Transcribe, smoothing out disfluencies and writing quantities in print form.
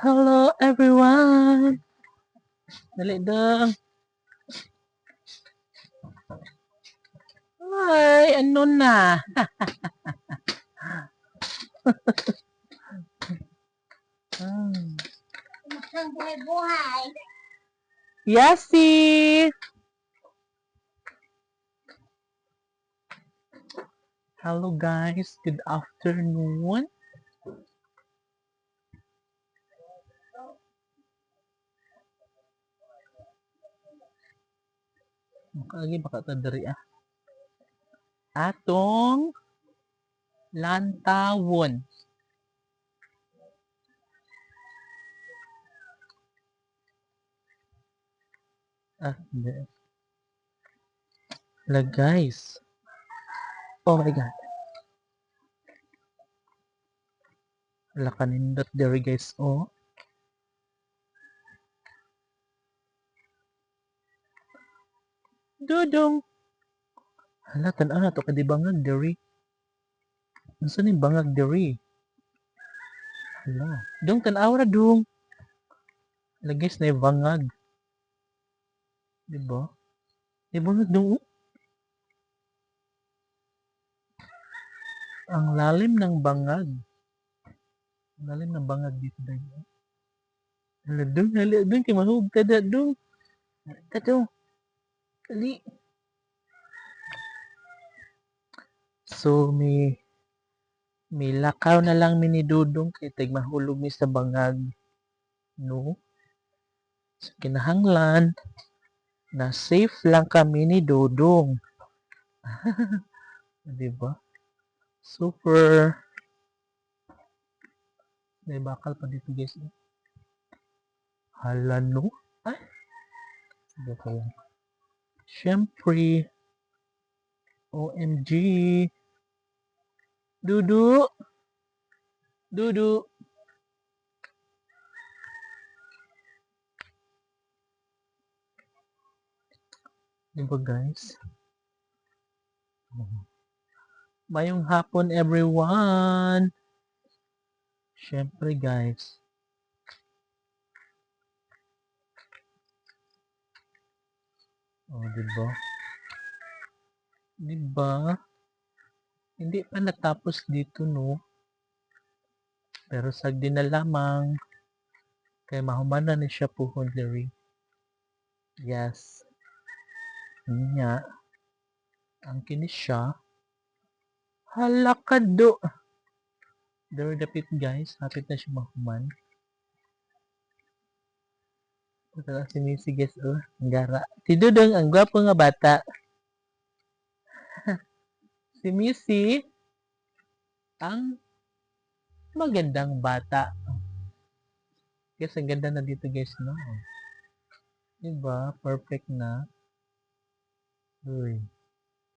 Hello everyone! Dali dong. Ay, ano na? Ang buhay-buhay. Yasi! Hello guys, good afternoon. Makagi baka tadari Atong lantawon. Hindi. Hala guys. Oh my god. Hala kanindot diri guys. Oh. Dudong. Hala tan-aw na to kadi bangag diri. Unsa ni bangag diri? Hala. Dong tan-aw ra dong. Hala guys na bangag. Diba? Di bangag dong. Ang lalim ng bangag. Ang lalim ng bangag dito dahil. Hala dong kay mahug tada dong. Tato. Ali. So may lakaw na lang minidudong kay tag mahulog mi sa bangag. No? So kinahanglan na safe lang kami ni Dudong. Diba? Super. May bakal pa dito guys. Hala no? Ay. Sige ko lang. Siyempre. OMG. Dudu. Dudu. Diba guys? Mayong hapon everyone. Siyempre guys. Oh, diba? Diba? Hindi pa natapos dito, no? Pero sagdi na lamang. Kaya mahumana na siya puhon diri. Yes. Niya. Ang kini siya. Halakado. Diri dapit guys. Hapit na siya mahuman. Ito si Missy guys. Oh. Ang gara. Si Dudong, ang gwapo nga bata. Si Missy. Ang magandang bata. Guys, ang ganda na dito guys, no? Diba? Perfect na. Uy.